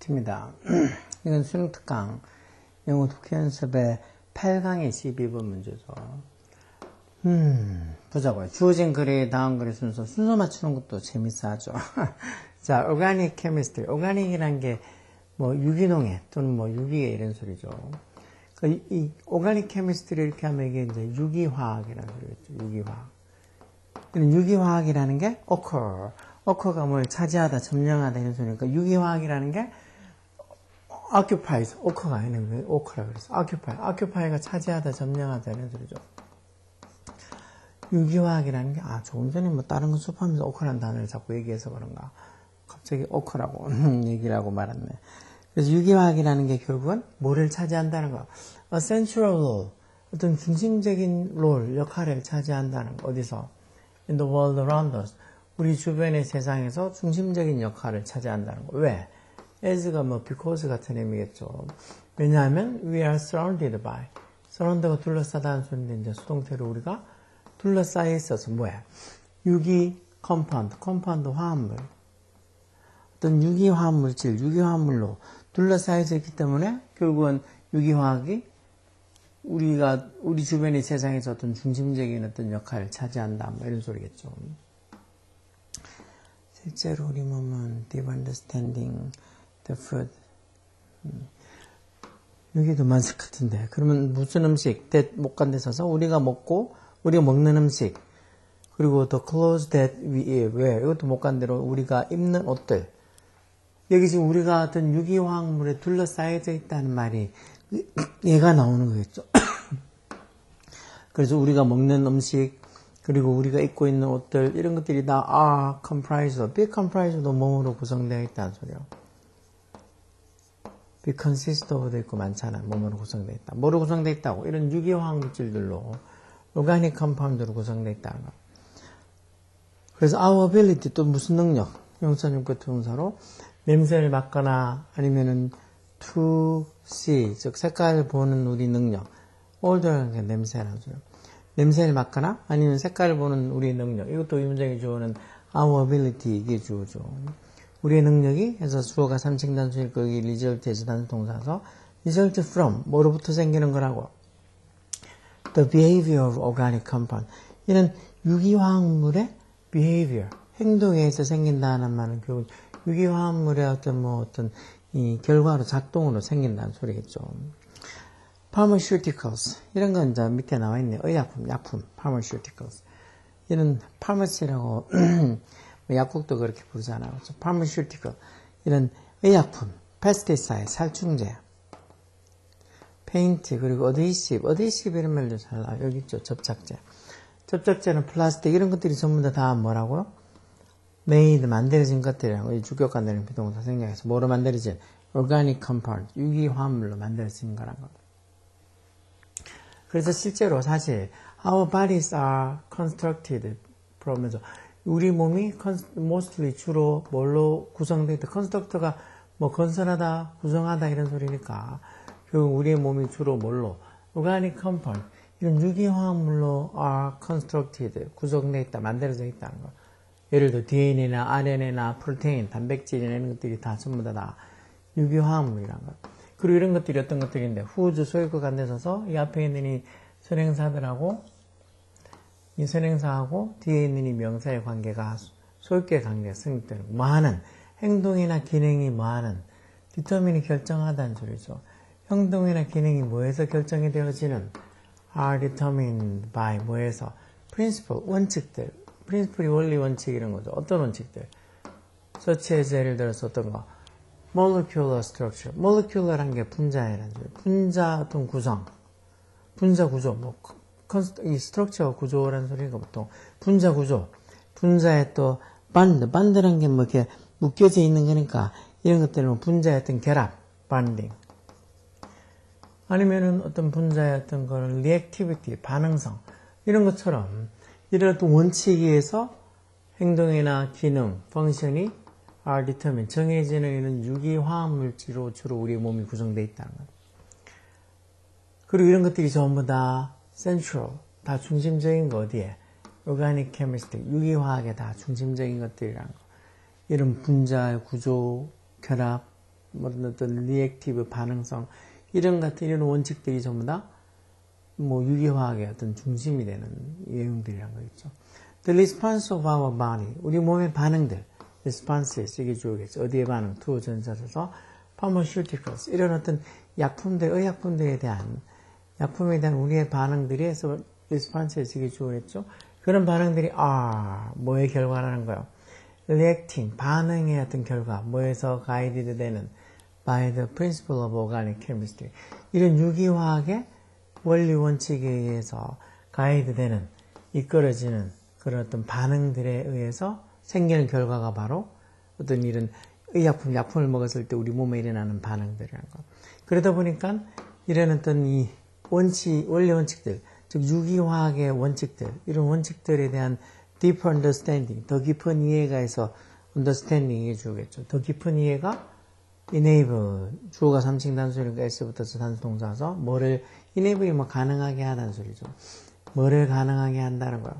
팁니다. 이건 수능 특강 영어 독해 연습의 8강의 12번 문제죠. 보자고요. 주어진 글의 다음 글의 순서 맞추는 것도 재밌어 하죠. 자, 오가닉 케미스트리. 오가닉이란 게 뭐 유기농에 또는 뭐 유기에 이런 소리죠. 이 오가닉 케미스트리 이렇게 하면 이게 이제 유기화학이라는 소리겠죠. 유기화학. 유기화학이라는 게 occur가 뭘 차지하다, 점령하다 이런 소리니까 유기화학이라는 게 occupies, occur가 아니는 거예요. occur라 그랬어. occupy가 차지하다, 점령하다 이런 소리죠. 유기화학이라는 게 조금 전에 뭐 다른 거 수업하면서 occur라는 단어를 자꾸 얘기해서 그런가. 갑자기 occur라고 얘기를 하고 말았네. 그래서 유기화학이라는 게 결국은 뭐를 차지한다는 거. A central role, 어떤 중심적인 롤, 역할을 차지한다는 거. 어디서? In the world around us. 우리 주변의 세상에서 중심적인 역할을 차지한다는 거. 왜? as가 뭐 because 같은 의미겠죠. 왜냐하면 we are surrounded by. surround가 둘러싸다는 소리인데 이제 수동태로 우리가 둘러싸여 있어서 뭐야? 유기 compound 화합물. 어떤 유기화합 물질, 유기화합물로 둘러싸여져 있기 때문에 결국은 유기화학이 우리 주변의 세상에서 어떤 중심적인 어떤 역할을 차지한다. 뭐 이런 소리겠죠. 실제로 우리 몸은 deep understanding the food. 여기도 맞을 것 같은데. 그러면 무슨 음식, that 못 간데서서 우리가 먹는 음식, 그리고 the clothes that we wear. 이것도 못 간대로 우리가 입는 옷들. 여기 지금 우리가 어떤 유기화학물에 둘러싸여져 있다는 말이 얘가 나오는 거겠죠. 그래서 우리가 먹는 음식, 그리고 우리가 입고 있는 옷들, 이런 것들이 다 are comprised, be comprised도 몸으로 구성되어 있다는 소리요. be consist of도 있고 많잖아. 몸으로 구성되어 있다. 뭐로 구성되어 있다고? 이런 유기화학 물질들로, organic compound로 구성되어 있다는 거. 그래서 our ability, 또 무슨 능력? 명사용과 동사로 냄새를 맡거나 아니면은 to see, 즉 색깔을 보는 우리 능력. older라는 게 냄새라는 소리요. 냄새를 맡거나 아니면 색깔을 보는 우리의 능력. 이것도 이 문장의 주어는 our ability, 이게 주어죠. 우리의 능력이 해서 주어가 3층 단수일 거기 result에서 단수 동사서 result from, 뭐로부터 생기는 거라고. The behavior of organic compound. 이는 유기화학물의 behavior, 행동에 의해서 생긴다는 말은 결국 유기화합물의 어떤 이 결과로 작동으로 생긴다는 소리겠죠. Pharmaceuticals. 이런 건 이제 밑에 나와 있네요. 의약품, 약품, pharmaceuticals. 이런 pharmacy라고, 약국도 그렇게 부르잖아요. pharmaceutical. 이런 의약품, pesticide, 살충제, paint, 그리고 adhesive 이런 말도 잘 나와요. 여기 있죠. 접착제. 접착제는 플라스틱, 이런 것들이 전부 다 뭐라고요? made, 만들어진 것들이라고. 이 주격과 내는 비동사 생략해서 뭐로 만들어진? organic compound, 유기화합물로 만들어진 거란 거. 그래서 실제로 사실 our bodies are constructed from, 우리 몸이 mostly 주로 뭘로 구성되어 있다. construct가 뭐 건설하다, 구성하다 이런 소리니까 결국 우리의 몸이 주로 뭘로? organic compound, 이런 유기화합물로 are constructed, 구성되어 있다, 만들어져 있다는 거. 예를 들어 DNA나 RNA나 프로테인, 단백질이나 이런 것들이 다 전부 다 유기화합물이라는 거. 그리고 이런 것들이 어떤 것들인데 whose 소유격 안 돼서서 이 앞에 있는 이 선행사들하고 이 선행사하고 뒤에 있는 이 명사의 관계가 소유격의 관계가 성립되는 뭐하는 행동이나 기능이 뭐하는 determine이 결정하다는 소리죠. 행동이나 기능이 뭐에서 결정이 되어지는 are determined by 뭐에서 principle, 원칙들. principle이 원리 원칙 이런 거죠. 어떤 원칙들? such as 예를 들어서 어떤 거? molecular structure. molecular한 게 분자라는 소리. 분자 어떤 구성. 분자 구조. 이 structure 구조라는 소리가 보통 분자 구조. 분자의 또 band란 게 뭐 이렇게 묶여져 있는 거니까 이런 것들은 분자의 어떤 결합. bonding. 아니면은 어떤 분자의 어떤 걸 reactivity, 반응성. 이런 것처럼 이런 어떤 원칙에 의해서 행동이나 기능, 펑션이 are determined, 정해지는 이런 유기화합물질로 주로 우리 몸이 구성되어 있다는 것. 그리고 이런 것들이 전부 다 central, 다 중심적인 거 어디에? organic chemistry, 유기화학에 다 중심적인 것들이라는 거. 이런 분자의 구조, 결합, 뭐 어떤 리액티브 반응성, 이런 같은 이런 원칙들이 전부 다 뭐 유기화학의 어떤 중심이 되는 내용들이란 거겠죠. The response of our body, 우리 몸의 반응들, responses, 이게 주어겠죠. 어디에 반응, to 전사 써서 pharmaceuticals, 이런 어떤 약품들, 의약품들에 대한, 약품에 대한 우리의 반응들이 해서 responses, 이게 주어겠죠. 그런 반응들이 뭐의 결과라는 거예요. reacting, 반응의 어떤 결과, 뭐에서 guided 되는 by the principle of organic chemistry. 이런 유기화학의 원리 원칙에 의해서 가이드 되는, 이끌어지는 그런 어떤 반응들에 의해서 생기는 결과가 바로 어떤 이런 의약품, 약품을 먹었을 때 우리 몸에 일어나는 반응들이라는 거. 그러다 보니까 이런 어떤 이 원리 원칙들, 즉 유기화학의 원칙들, 이런 원칙들에 대한 deep understanding, 더 깊은 이해가 해서 understanding이 주어겠죠. 더 깊은 이해가 enable, 주어가 3층 단수니까 s부터 단수 동사서 뭐를 enable이 뭐 가능하게 하다는 소리죠. 뭐를 가능하게 한다는 거예요.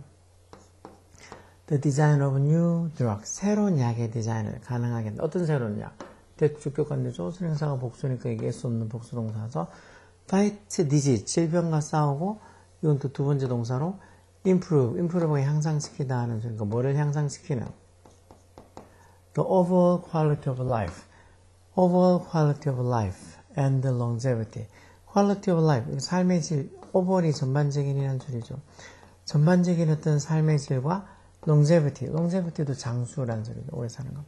The design of new drug, 새로운 약의 디자인을 가능하게 한다. 어떤 새로운 약? 대주격관대죠. 수행사가 복수니까 이게 S 없는 복수 동사서 fight disease, 질병과 싸우고, 이건 또 두 번째 동사로 improve가 향상시키다 하는 소리니까 뭐를 향상시키는? The overall quality of life. overall quality of life and the longevity. quality of life, 삶의 질, overall이 전반적인이라는 소리죠. 전반적인 어떤 삶의 질과 longevity도 장수라는 소리죠. 오래 사는 거.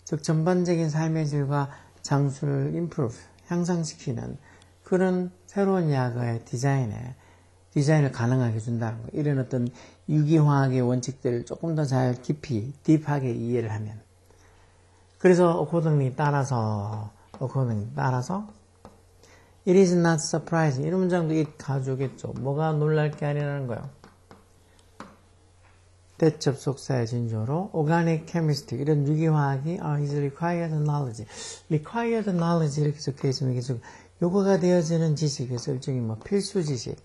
즉 전반적인 삶의 질과 장수를 improve, 향상시키는 그런 새로운 약의 디자인을 가능하게 해준다는 거. 이런 어떤 유기화학의 원칙들을 조금 더 잘 깊이, 딥하게 이해를 하면. 그래서 accordingly 따라서 it is not surprising. 이런 문장도 it 가져오겠죠. 뭐가 놀랄 게 아니라는 거예요. that 접속사의 진조로 organic chemistry, 이런 유기화학이 is required knowledge. required knowledge 이렇게 적혀 있으면 계속 요구가 되어지는 지식, 그래서 일종의 뭐 필수 지식.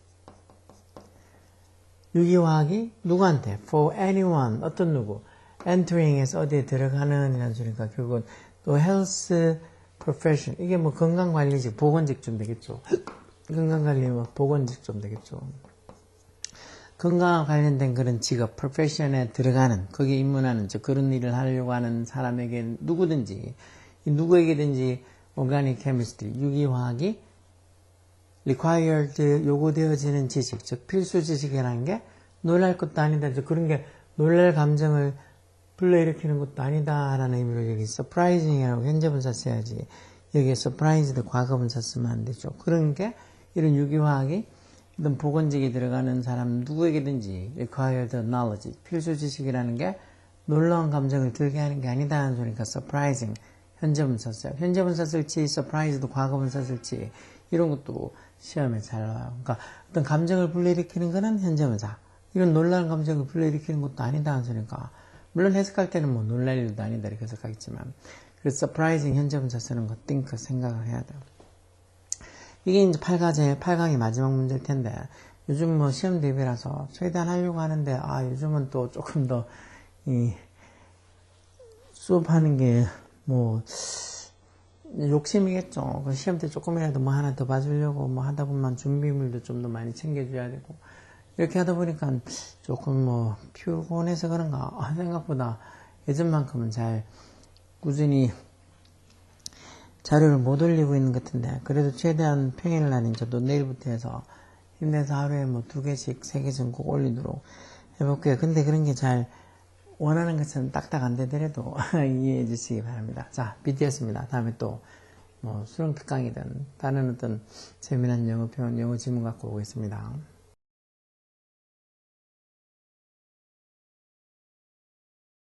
유기화학이 누구한테? for anyone, 어떤 누구? entering에서 어디에 들어가는 이라는 소리니까 결국은 또 health profession, 이게 뭐 건강관리직, 보건직 좀 되겠죠. 건강관리, 뭐 보건직 좀 되겠죠. 건강과 관련된 그런 직업, profession에 들어가는, 거기에 입문하는, 그런 일을 하려고 하는 사람에게 누구에게든지 organic chemistry, 유기화학이 required, 요구되어지는 지식, 즉 필수 지식이라는 게 놀랄 것도 아니다. 그런 게 놀랄 감정을 불러일으키는 것도 아니다라는 의미로 여기 surprising이라고 현재분사 써야지. 여기에 surprised 과거분사 쓰면 안 되죠. 그런 게 이런 유기화학이 어떤 보건직에 들어가는 사람 누구에게든지 required knowledge, 필수 지식이라는 게 놀라운 감정을 들게 하는 게 아니다라는 소리니까 surprising, 현재분사 써요. 현재분사 쓸지 surprised도 과거분사 쓸지 이런 것도 시험에 잘 나와요. 그러니까 어떤 감정을 불러일으키는 거는 현재분사, 이런 놀라운 감정을 불러일으키는 것도 아니다라는 소리니까 물론 해석할 때는 뭐 놀랄 일도 아니다 이렇게 해석하겠지만, 그래서 surprising 현재분사 쓰는 거 think 생각을 해야 돼요. 이게 이제 8강의 마지막 문제일 텐데, 요즘 뭐 시험 대비라서 최대한 하려고 하는데, 요즘은 또 조금 더 수업하는 게 뭐 욕심이겠죠. 시험 때 조금이라도 뭐 하나 더 봐주려고 뭐 하다 보면 준비물도 좀 더 많이 챙겨줘야 되고, 이렇게 하다 보니까 조금 뭐 피곤해서 그런가 생각보다 예전만큼은 잘 꾸준히 자료를 못 올리고 있는 것 같은데, 그래도 최대한 평일 날인 저도 내일부터 해서 힘내서 하루에 뭐 2개씩 3개씩 꼭 올리도록 해볼게요. 근데 그런 게 잘 원하는 것처럼 딱딱 안 되더라도 이해해 주시기 바랍니다. 자, BTS입니다. 다음에 또 뭐 수능 특강이든 다른 어떤 재미난 영어 표현, 영어 지문 갖고 오겠습니다.